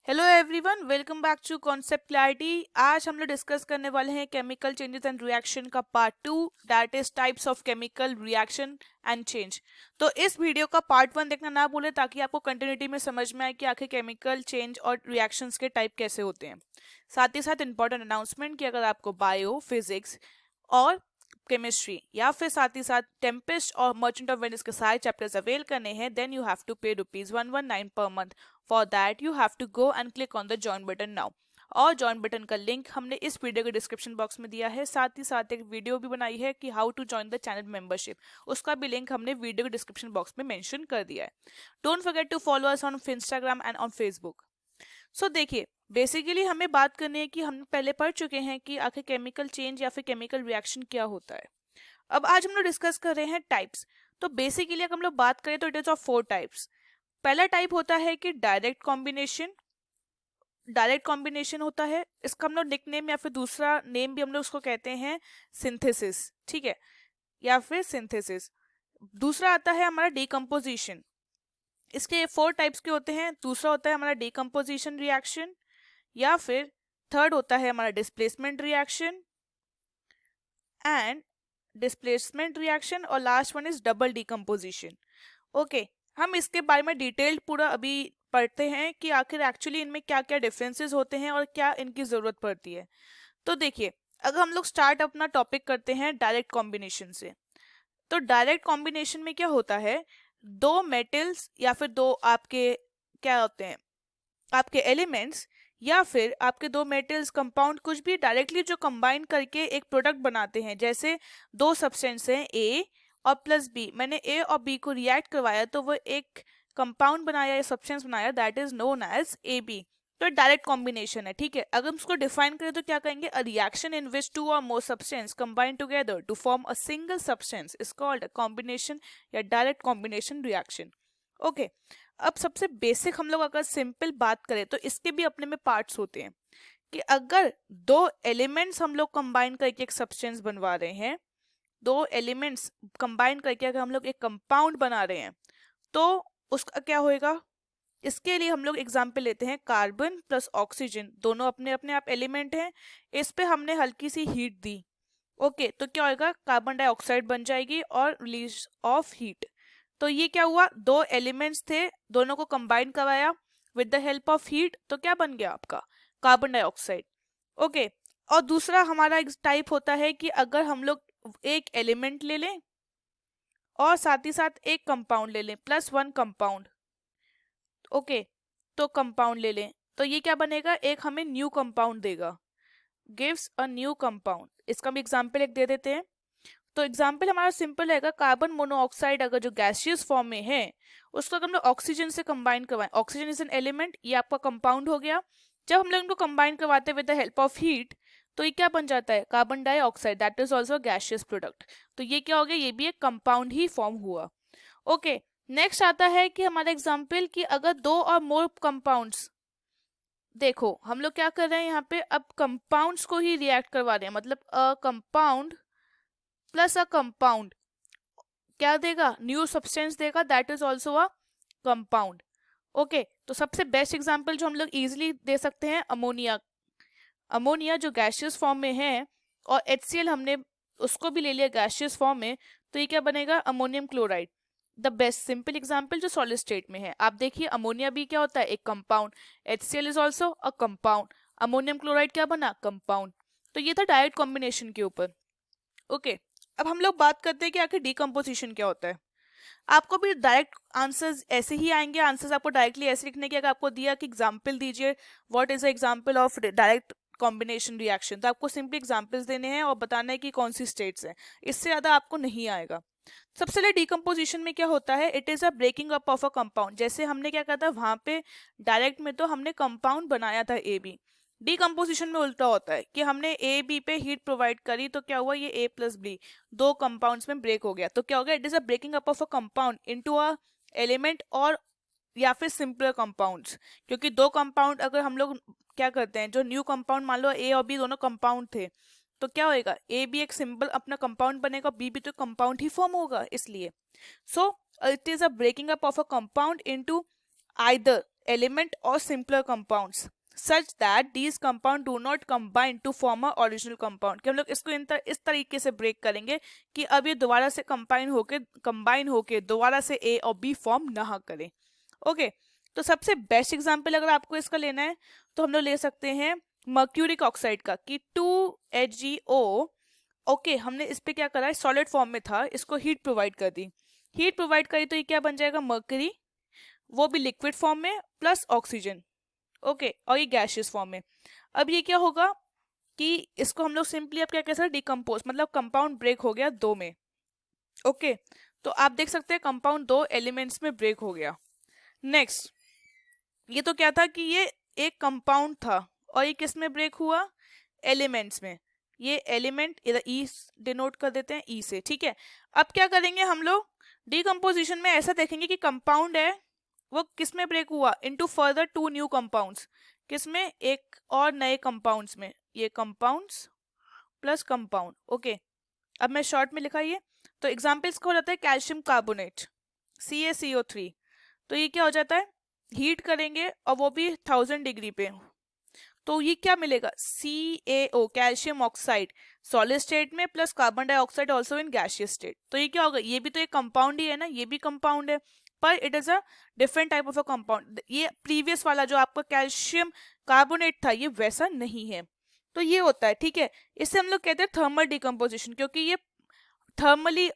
Hello everyone, welcome back to concept clarity. आज हम लोग डिस्कस करने वाले हैं केमिकल चेंजेस एंड रिएक्शन का part 2, that is types of chemical reaction and change. तो इस वीडियो का पार्ट 1 देखना ना भूलें ताकि आपको कंटिन्यूटी में समझ में आए कि आखिर केमिकल चेंज और रिएक्शंस के टाइप कैसे होते हैं। साथ ही साथ इंपॉर्टेंट अनाउंसमेंट कि अगर आपको बायो, फिजिक्स और केमिस्ट्री या फिर साथ ही साथ टेम्पेस्ट और मर्चेंट ऑफ वेनिस के सारे चैप्टर्स अवेल करने हैं, then you have to pay ₹119 per month. For that you have to go and click on the join button now. और जॉइन बटन का लिंक हमने इस वीडियो के डिस्क्रिप्शन बॉक्स में दिया है। साथ ही साथ एक वीडियो भी बनाई है कि how to join the channel membership, उसका भी लिंक हमने वीडियो के डिस्क्रिप्शन बॉक्स में मेंशन कर दिया है। Don't forget to follow us on Instagram and on Facebook. So देखिए, बेसिकली हमें बात करनी है कि हम पहले पढ़ चुके हैं कि आखिर केमिकल चेंज या फिर केमिकल रिएक्शन क्या होता है। अब आज हम लोग डिस्कस कर रहे हैं टाइप्स। तो बेसिकली अगर हम लोग बात करें तो इट इज ऑफ 4 टाइप्स। पहला टाइप होता है कि डायरेक्ट कॉम्बिनेशन। डायरेक्ट कॉम्बिनेशन होता है, इसका हम लोग निक नेम या फिर दूसरा नेम भी हम लोग उसको कहते हैं सिंथेसिस, ठीक है, या फिर सिंथेसिस। दूसरा आता है हमारा डिकम्पोजिशन। इसके 4 टाइप्स के होते हैं। दूसरा होता है हमारा डिकम्पोजिशन रिएक्शन, या फिर थर्ड होता है हमारा displacement reaction and displacement reaction, और last one is double decomposition. Okay, हम इसके बारे में डिटेल्ड पूरा अभी पढ़ते हैं कि आखिर एक्चुअली इनमें क्या क्या डिफरेंसेस होते हैं और क्या इनकी ज़रूरत पड़ती है। तो देखिए, अगर हम लोग स्टार्ट अपना टॉपिक करते हैं डायरेक्ट कॉम्बिनेशन से, तो डायरेक्ट कॉम्बिनेशन में क्या होता है, दो मेटल्स या फिर दो आपके क्या होते हैं, आपके एलिमेंट्स या फिर आपके दो मेटल्स कंपाउंड कुछ भी डायरेक्टली जो कंबाइन करके एक प्रोडक्ट बनाते हैं। जैसे दो सब्सटेंस हैं ए और प्लस बी, मैंने ए और बी को रिएक्ट करवाया तो वो एक कंपाउंड बनाया या सब्सटेंस बनाया, that is known as A B. तो डायरेक्ट कॉम्बिनेशन है, ठीक है। अगर हम उसको डिफाइन करें तो क्या कहेंगे, a reaction in which two or more substance combine together to form a single substance is called a combination या डायरेक्ट कॉम्बिनेशन रिएक्शन। ओके, अब सबसे बेसिक हम लोग अगर सिंपल बात करें तो इसके भी अपने में पार्ट्स होते हैं कि अगर दो एलिमेंट्स हम लोग कंबाइन करके एक सब्सटेंस बनवा रहे हैं, दो एलिमेंट्स कंबाइन करके अगर हम लोग एक कंपाउंड बना रहे हैं तो उसका क्या होएगा। इसके लिए हम लोग एग्जाम्पल लेते हैं, कार्बन प्लस ऑक्सीजन, दोनों अपने अपने आप एलिमेंट हैं। इस पे हमने हल्की सी हीट दी, ओके, तो क्या होएगा, कार्बन डाइऑक्साइड बन जाएगी और रिलीज ऑफ हीट। तो ये क्या हुआ, दो एलिमेंट्स थे, दोनों को कंबाइन करवाया with the help of heat, तो क्या बन गया आपका कार्बन डाइऑक्साइड। ओके, और दूसरा हमारा एक टाइप होता है कि अगर हम लोग एक एलिमेंट ले लें और साथ ही साथ एक कंपाउंड ले लें, +1 कंपाउंड, ओके, तो कंपाउंड ले लें तो ये क्या बनेगा, एक हमें न्यू कंपाउंड देगा, गिव्स अ न्यू कंपाउंड। इसका भी एग्जाम्पल एक दे देते हैं। तो एग्जाम्पल हमारा सिंपल रहेगा, कार्बन मोनोऑक्साइड अगर जो गैसियस फॉर्म में है उसको अगर हम लोग ऑक्सीजन से कंबाइन करवाएं, ऑक्सीजन इज एन एलिमेंट, ये आपका कंपाउंड हो गया। जब हम लोग इनको कंबाइन करवाते हैं with the help of heat तो ये क्या बन जाता है, carbon dioxide, that is also gaseous product. तो ये क्या हो गया, ये भी एक कंपाउंड ही फॉर्म हुआ। ओके, नेक्स्ट आता है कि हमारा एग्जाम्पल कि अगर दो और मोर कंपाउंड्स, देखो हम लोग क्या कर रहे हैं यहाँ पे, अब कंपाउंड्स को ही रिएक्ट करवा रहे हैं, मतलब a compound plus a compound क्या देगा, न्यू सब्सटेंस देगा, that is also a compound. Okay, तो सबसे बेस्ट एग्जांपल जो हम लोग इजीली दे सकते हैं, अमोनिया। अमोनिया जो गैसियस फॉर्म में है और HCl हमने उसको भी ले लिया गैसियस फॉर्म में, तो ये क्या बनेगा, ammonium chloride. The best simple example जो सॉलिड स्टेट में है, आप देखिए अमोनिया भी क्या होता है, एक compound, HCl is also a compound, ammonium chloride क्या बना, कंपाउंड। तो ये था डायरेक्ट कॉम्बिनेशन के ऊपर। ओके, अब हम लोग बात करते हैं कि आखिर डिकम्पोजिशन क्या होता है। आपको भी डायरेक्ट आंसर्स ऐसे ही आएंगे, आंसर्स आपको डायरेक्टली ऐसे लिखने की, अगर आपको दिया कि एग्जांपल दीजिए, what is a example of direct combination reaction, तो आपको सिंपली एग्जांपल्स देने हैं और बताना है कि कौन सी स्टेट्स हैं, इससे ज़्यादा आपको नहीं आएगा। सबसे पहले डिकम्पोजिशन में क्या होता है, it is a breaking up of a compound. जैसे हमने क्या कहा था वहाँ पे डायरेक्ट में, तो हमने कंपाउंड बनाया था ए बी। डिकम्पोजिशन में उल्टा होता है कि हमने ए बी पे हीट प्रोवाइड करी तो क्या हुआ, ये ए प्लस बी दो कंपाउंड्स में ब्रेक हो गया, तो क्या हो गया, it is a breaking up of a compound into a element और या फिर सिंपलर कंपाउंड्स। क्योंकि दो कंपाउंड अगर हम लोग क्या करते हैं, जो न्यू कंपाउंड मान लो ए और बी दोनों कंपाउंड थे, तो क्या होएगा, ए भी एक सिंपल अपना कंपाउंड बनेगा, बी भी तो कंपाउंड ही फॉर्म होगा, इसलिए so it is a breaking up of a compound into either element or simpler compounds such that these compound do not combine to form a original compound। कि हम लोग इसको इस तरीके से ब्रेक करेंगे कि अब ये दोबारा से कंबाइन होके दोबारा से ए और बी फॉर्म ना करें। ओके, तो सबसे बेस्ट एग्जांपल अगर आपको इसका लेना है तो हम लोग ले सकते हैं मर्क्यूरिक ऑक्साइड का कि 2HgO। ओके, हमने इस पे क्या करा है, सॉलिड फॉर्म में था, इसको हीट प्रोवाइड कर दी। हीट प्रोवाइड करी तो ये क्या बन जाएगा, मर्करी, वो भी लिक्विड फॉर्म में प्लस ऑक्सीजन। ओके, और ये गैसियस फॉर्म में। अब ये क्या होगा कि इसको हम लोग सिंपली अब क्या कह सकते हैं, डिकम्पोज, मतलब कंपाउंड ब्रेक हो गया दो में। ओके, तो आप देख सकते हैं कंपाउंड दो एलिमेंट्स में ब्रेक हो गया। नेक्स्ट, ये तो क्या था कि ये एक कंपाउंड था और ये किस में ब्रेक हुआ, एलिमेंट्स में। ये एलिमेंट इधर ई डिनोट कर देते हैं, ई से, ठीक है। अब क्या करेंगे हम लोग, डिकम्पोजिशन में ऐसा देखेंगे कि कंपाउंड है वो किस में ब्रेक हुआ, into further two new compounds, किसमें, एक और नए कंपाउंड्स में, ये कंपाउंड्स प्लस कंपाउंड। ओके, अब मैं शॉर्ट में लिखा ये, तो एग्जाम्पल्स को हो जाता है कैल्शियम कार्बोनेट CaCO3। तो ये क्या हो जाता है, हीट करेंगे और वो भी 1000 डिग्री पे, तो ये क्या मिलेगा, CaO calcium oxide solid state में plus carbon dioxide also in gaseous state. तो ये क्या होगा, ये भी तो एक कंपाउंड ही है ना, ये भी कंपाउंड है पर it is a different type of a compound. ये प्रीवियस वाला जो आपका कैल्शियम कार्बोनेट था ये वैसा नहीं है। तो ये होता है, ठीक है। इससे हम लोग कहते हैं थर्मल डिकम्पोजिशन, क्योंकि ये थर्मली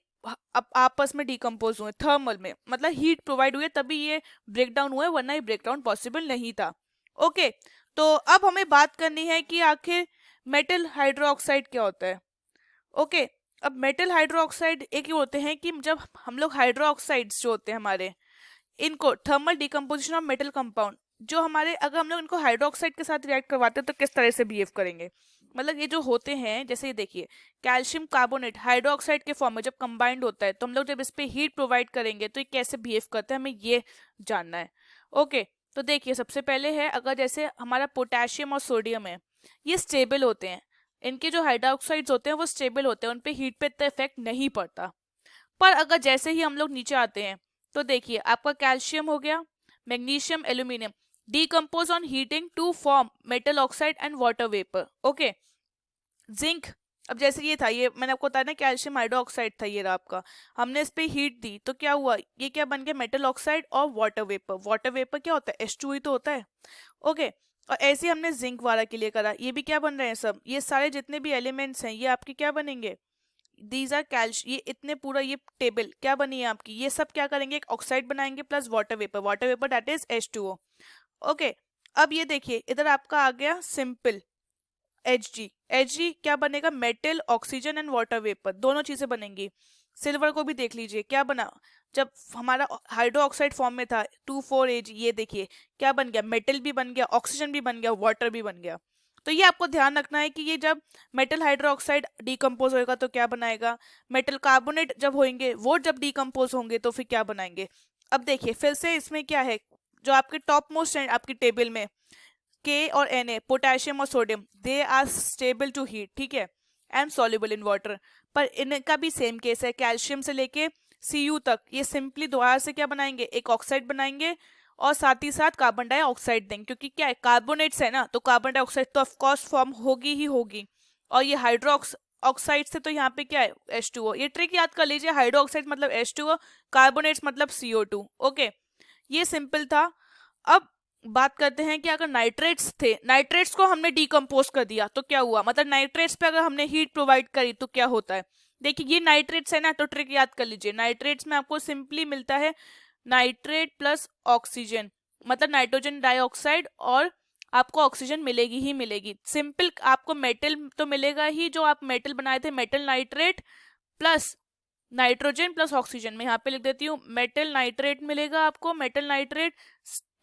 आपस में डिकम्पोज हुए, थर्मल में मतलब हीट प्रोवाइड हुई तभी ये ब्रेकडाउन हुए, वरना ये ब्रेकडाउन पॉसिबल नहीं था। ओके, तो अब हमें बात करनी है कि आखिर मेटल हाइड्रोक्साइड क्या होता है। ओके, अब मेटल हाइड्रोक्साइड एक ही होते हैं कि जब हम लोग हाइड्रोक्साइड्स जो होते हैं हमारे, इनको thermal decomposition of metal compound, जो हमारे अगर हम लोग इनको हाइड्रोक्साइड के साथ रिएक्ट करवाते हैं तो किस तरह से बिहेव करेंगे, मतलब ये जो होते हैं, जैसे ये देखिए कैल्शियम कार्बोनेट हाइड्रोक्साइड के फॉर्म में जब कंबाइंड होता है तो हम लोग जब इस पे हीट प्रोवाइड करेंगे तो ये कैसे बिहेव करते हैं, हमें ये जानना है। ओके, तो देखिए सबसे पहले है, अगर जैसे हमारा पोटेशियम और सोडियम है, ये स्टेबल होते हैं, इनके जो हाइड्रोक्साइड्स होते हैं वो स्टेबल होते हैं, उन पे हीट पे इतना इफेक्ट नहीं पड़ता। पर अगर जैसे ही हम लोग नीचे आते हैं तो देखिए आपका कैल्शियम हो गया, magnesium, aluminium decompose on heating to form metal oxide and water vapour. Okay, zinc, अब जैसे ये था, ये मैंने आपको बताया ना कैल्शियम हाइड्रोक्साइड था, ये रहा आपका, हमने इस पे हीट दी तो क्या हुआ, ये क्या बन गया, मेटल ऑक्साइड और वाटर वेपर। वाटर वेपर क्या होता है, H2 ही तो होता है। ओके, और ऐसे हमने जिंक वाला के लिए करा, ये भी क्या बन रहे हैं सब, ये सारे जितने भी एलिमेंट्स हैं ये आपके क्या बनेंगे, दीज आर कैल्शियम, ये इतने पूरा ये टेबल क्या बनी है आपकी, ये सब क्या करेंगे, एक ऑक्साइड बनाएंगे plus water vapour that is H2O। Okay, अब ये देखिए इधर आपका आ गया सिंपल Hg क्या बनेगा, metal, oxygen and water vapour, दोनों चीजें बनेंगी। सिल्वर को भी देख लीजिए क्या बना, जब हमारा हाइड्रो ऑक्साइड फॉर्म में था 2,4Ag, ये देखिए क्या बन गया, मेटल भी बन गया, ऑक्सीजन भी बन गया, वाटर भी बन गया। तो ये आपको ध्यान रखना है कि ये जब मेटल हाइड्रोक्साइड डिकम्पोज होगा तो क्या बनाएगा, मेटल कार्बोनेट जब होंगे वो जब डिकम्पोज होंगे तो फिर क्या बनाएंगे। अब देखिए फिर से इसमें क्या है, जो आपके टॉप मोस्ट आपकी टेबल में के और Na, पोटेशियम और sodium, they are stable to heat, ठीक है, एंड सॉल्युबल इन वाटर। पर इनका भी सेम केस है, कैल्शियम से लेके Cu तक ये सिंपली दोबारा से क्या बनाएंगे, एक ऑक्साइड बनाएंगे और साथ ही साथ कार्बन डाइऑक्साइड देंगे, क्योंकि क्या है कार्बोनेट्स है ना, तो कार्बन डाइऑक्साइड तो ऑफकोर्स फॉर्म होगी ही होगी। और ये हाइड्रोक्साइड से तो यहाँ पे क्या है, H2O। ये ट्रिक याद कर लीजिए, हाइड्रोक्साइड मतलब H2O, कार्बोनेट्स मतलब CO2। ओके, ये सिंपल था। अब बात करते हैं कि अगर नाइट्रेट्स थे, नाइट्रेट्स को हमने डिकम्पोज कर दिया तो क्या हुआ, मतलब नाइट्रेट्स पे अगर हमने हीट प्रोवाइड करी तो क्या होता है। देखिए ये नाइट्रेट्स है ना, तो ट्रिक याद कर लीजिए, नाइट्रेट्स में आपको सिंपली मिलता है नाइट्रेट प्लस ऑक्सीजन, मतलब नाइट्रोजन डाइऑक्साइड, और आपको ऑक्सीजन मिलेगी ही मिलेगी। सिंपल आपको मेटल तो मिलेगा ही, जो आप मेटल बनाए थे, metal nitrate plus nitrogen plus oxygen, मैं यहाँ पे लिख देती हूँ, मेटल नाइट्रेट मिलेगा आपको, metal nitrate,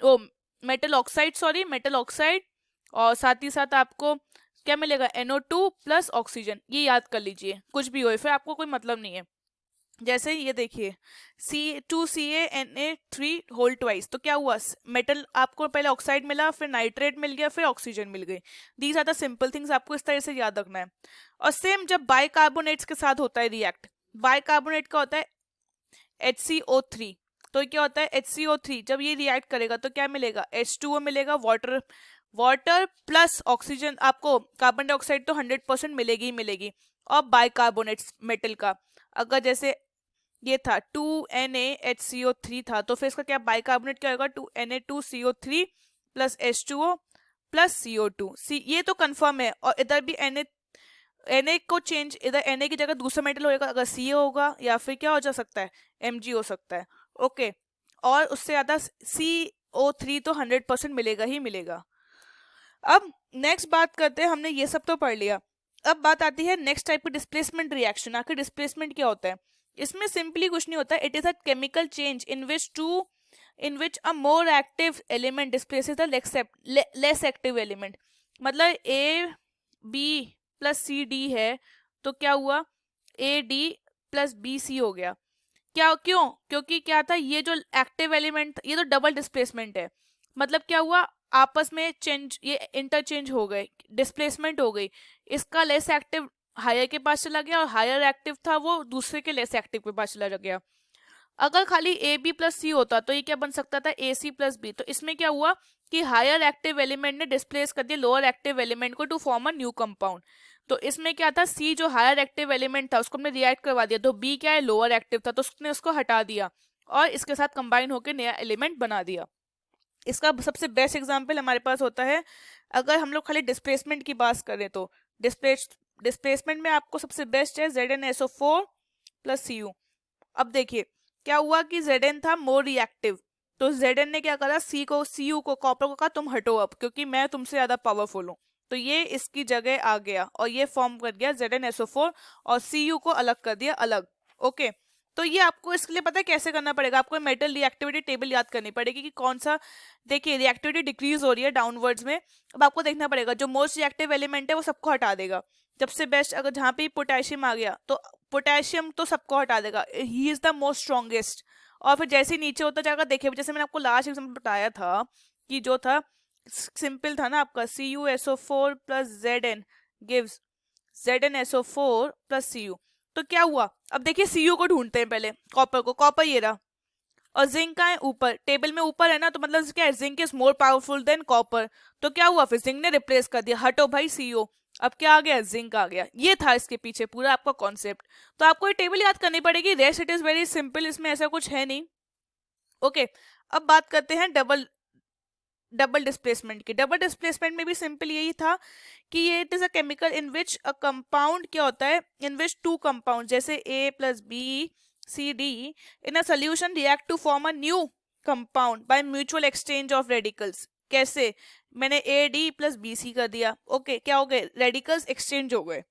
oh metal oxide, sorry metal oxide, और साथ ही साथ आपको क्या मिलेगा, NO2 प्लस ऑक्सीजन। ये याद कर लीजिए, कुछ भी हो फिर आपको कोई मतलब नहीं है। जैसे ये देखिए C2CaNa3 होल ट्वाइस, तो क्या हुआ, मेटल आपको पहले ऑक्साइड मिला, फिर नाइट्रेट मिल गया, फिर ऑक्सीजन मिल गई। These are the simple things, आपको इस तरह से याद रखना है। और सेम जब बाइकार्बोनेट्स के साथ होता है रिएक्ट, बाइकार्बोनेट का होता है HCO3, तो क्या होता है HCO3 जब ये रिएक्ट करेगा तो क्या मिलेगा, H2O मिलेगा, वाटर वाटर प्लस ऑक्सीजन, आपको कार्बन डाइऑक्साइड तो 100% मिलेगी ही मिलेगी, और बाइकार्बोनेट्स मेटल का, अगर जैसे ये था 2NaHCO3 था तो फिर इसका क्या बाइकार्बोनेट क्या होगा 2Na2CO3 plus H2O plus CO2 ये तो कंफर्म है। और इधर भी Na को चेंज, इधर Na की जगह दूसरा मेटल होगा, अगर Ca होगा या फिर क्या हो जा सकता है Mg हो सकता है। ओके, और उससे ज्यादा CO3 तो 100% मिलेगा ही मिलेगा। अब नेक्स्ट बात करते हैं, हमने ये सब तो पढ़ लिया, अब बात आती है नेक्स्ट टाइप की डिस्प्लेसमेंट रिएक्शन। आखिर डिस्प्लेसमेंट क्या होता है, इसमें सिंपली कुछ नहीं होता, it is a chemical change in which a more active element displaces the less active element. मतलब A B प्लस CD है तो क्या हुआ AD प्लस BC हो गया, क्या क्यों, क्योंकि क्या था ये जो एक्टिव एलिमेंट, ये तो डबल डिस्प्लेसमेंट है, मतलब क्या हुआ आपस में चेंज, ये इंटरचेंज हो गए, डिस्प्लेसमेंट हो गई, इसका लेस एक्टिव हायर के पास चला गया और हायर एक्टिव था वो दूसरे के लेस एक्टिव के पास चला गया। अगर खाली AB प्लस C होता तो ये क्या बन सकता था AC प्लस B, तो इसमें क्या हुआ कि हायर एक्टिव एलिमेंट ने डिस्प्लेस कर दिया लोअर एक्टिव एलिमेंट को to form a new compound. तो इसमें क्या था C जो हायर एक्टिव एलिमेंट था उसको हमने रिएक्ट करवा दिया, तो B क्या है लोअर एक्टिव था तो उसने उसको हटा दिया और इसके साथ कंबाइन होकर नया एलिमेंट बना दिया। इसका सबसे बेस्ट एग्जांपल हमारे पास होता है, अगर हम लोग खाली डिस्प्लेसमेंट की बात करें तो डिस्प्लेसमेंट में आपको सबसे बेस्ट है ZnSO4 प्लस Cu। अब देखिए क्या हुआ कि Zn था मोर रिएक्टिव, तो Zn ने क्या करा Cu को कॉपर को कहा तुम हटो अब क्योंकि मैं तुमसे ज्यादा पावरफुल हूँ, तो ये इसकी जगह आ गया और ये फॉर्म कर गया ZnSO4 और Cu को अलग कर दिया अलग। ओके, तो ये आपको इसके लिए पता है कैसे करना पड़ेगा, आपको मेटल रिएक्टिविटी टेबल याद करनी पड़ेगी कि कौन सा, देखिए रिएक्टिविटी डिक्रीज हो रही है डाउनवर्ड्स में, अब आपको देखना पड़ेगा जो मोस्ट रिएक्टिव एलिमेंट है वो सबको हटा देगा। सबसे बेस्ट अगर जहाँ पे पोटेशियम आ गया तो पोटेशियम तो सबको हटा देगा, he is the most strongest. और फिर जैसे ही नीचे होता जाएगा, देखिए जैसे मैंने आपको लास्ट एग्जाम्पल बताया था कि जो था सिंपल था ना आपका CuSO4 plus Zn gives ZnSO4 plus Cu, तो क्या हुआ अब देखिए Cu को ढूंढते हैं पहले, कॉपर को, कॉपर ये रहा, और जिंक का है ऊपर, टेबल में ऊपर है ना, तो मतलब क्या है zinc is more powerful than copper, तो क्या हुआ फिर जिंक ने रिप्लेस कर दिया, हटो भाई CO, अब क्या आ गया जिंक आ गया। ये था इसके पीछे पूरा आपका कॉन्सेप्ट, तो आपको ये टेबल याद करनी पड़ेगी, rest it is very simple, इसमें ऐसा कुछ है नहीं। ओके, अब बात करते हैं डबल डिस्प्लेसमेंट की। डबल डिस्प्लेसमेंट में भी सिंपल यही था कि ये it is a chemical in which a compound क्या होता है, इन विच टू कंपाउंड जैसे A plus B C D in a solution react to form a new compound by mutual exchange of radicals. कैसे, मैंने AD plus BC कर दिया, okay क्या हो गए रेडिकल्स एक्सचेंज हो गए।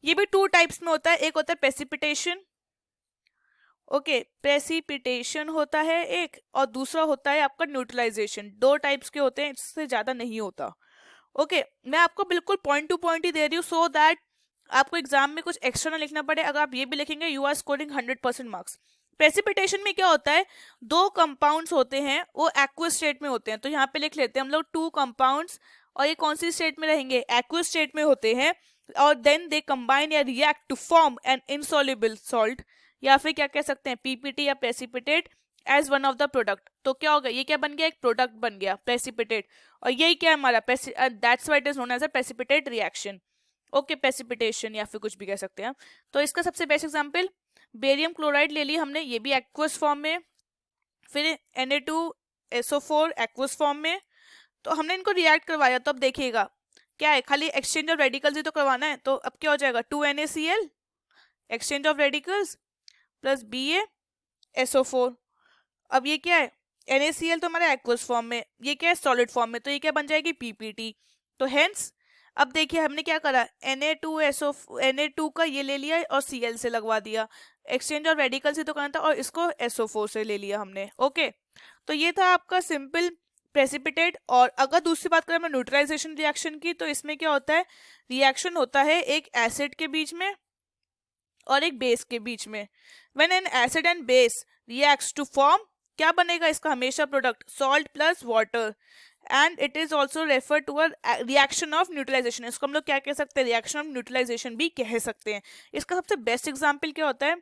ये भी टू टाइप्स में होता है, एक होता है प्रेसिपिटेशन, ओके प्रेसिपिटेशन होता है एक, और दूसरा होता है आपका न्यूट्रलाइजेशन, दो टाइप्स के होते हैं, इससे ज्यादा नहीं होता। ओके, मैं आपको बिल्कुल पॉइंट टू पॉइंट ही दे रही हूँ सो दैट आपको एग्जाम में कुछ एक्स्ट्रा ना लिखना पड़े, अगर आप ये भी लिखेंगे you are scoring 100% marks. Precipitation में क्या होता है, दो कंपाउंड्स होते हैं वो एक्वस स्टेट में होते हैं, तो यहाँ पे लिख लेते हैं हम लोग टू कंपाउंड्स, और ये कौन सी स्टेट में रहेंगे एक्वस स्टेट में होते हैं, और देन दे कंबाइन या react to form an insoluble salt, या फिर क्या कह सकते हैं PPT या precipitate as one of the product. तो क्या होगा ये क्या बन गया, एक प्रोडक्ट बन गया प्रेसिपिटेट, और यही क्या है हमारा that's why it is known as a precipitate reaction. Okay precipitation या फिर कुछ भी कह सकते हैं। तो इसका सबसे बेस्ट एग्जांपल बेरियम क्लोराइड ले लिया हमने, ये भी एक्वस फॉर्म में, फिर Na2SO4 एक्वस फॉर्म में, तो हमने इनको रिएक्ट करवाया, तो अब देखिएगा क्या है खाली एक्सचेंज ऑफ रेडिकल्स ही तो करवाना है, तो अब क्या हो जाएगा 2NaCl exchange of radicals plus BaSO4। अब ये क्या है NaCl तो हमारा एक्वस फॉर्म में, ये क्या है सॉलिड फॉर्म में, तो ये क्या बन जाएगी PPT। तो हेंस अब देखिए हमने क्या करा Na2 का ये ले लिया और Cl से लगवा दिया, एक्सचेंज ऑफ रेडिकल से तो करना था और इसको SO4 से ले लिया हमने। ओके, तो ये था आपका सिंपल प्रेसिपिटेट। और अगर दूसरी बात करें हम न्यूट्रलाइजेशन रिएक्शन की, तो इसमें क्या होता है रिएक्शन होता है एक एसिड के बीच में और एक बेस के बीच में। When an acid and base reacts to form, क्या बनेगा इसका हमेशा product salt plus water, and it is also refer to a reaction of neutralisation. इसको हम लोग क्या कह सकते हैं रिएक्शन ऑफ न्यूट्रलाइजेशन भी कह सकते हैं। इसका सबसे बेस्ट एग्जाम्पल क्या होता है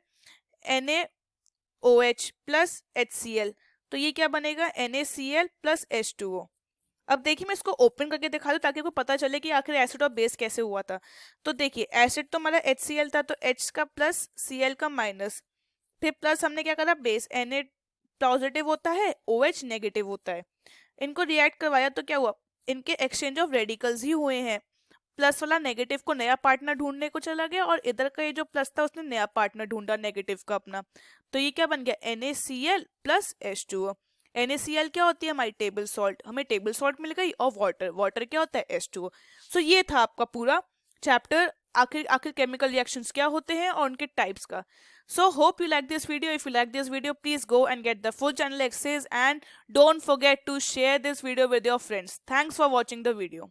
NaOH प्लस HCl, तो ये क्या बनेगा, NaCl प्लस H2O। अब देखिए मैं इसको ओपन करके दिखा दूं ताकि आपको पता चले कि आखिर एसिड और बेस कैसे हुआ था। तो देखिए एसिड तो हमारा HCl था, तो H का प्लस Cl का माइनस, फिर प्लस हमने क्या करा, बेस Na पॉजिटिव होता है, OH नेगेटिव होता है, इनको रिएक्ट करवाया तो क्या हुआ, इनके एक्सचेंज ऑफ रेडिकल्स ही हुए हैं। प्लस वाला नेगेटिव को नया पार्टनर ढूंढने को चला गया और इधर का ये जो प्लस था उसने नया पार्टनर ढूंढा नेगेटिव का अपना। तो ये क्या बन गया, NaCl प्लस H2O। NaCl क्या होती है, हमारी टेबल सॉल्ट, हमें टेबल सॉल्ट मिल गई, और वाटर, वाटर क्या होता है, H2O। सो ये था आपका पूरा चैप्टर, आखिर आखिर केमिकल रिएक्शंस क्या होते हैं और उनके टाइप्स का। So hope you like this video. If you like this video, please go and get the full channel access and don't forget to share this video with your friends. Thanks for watching the video.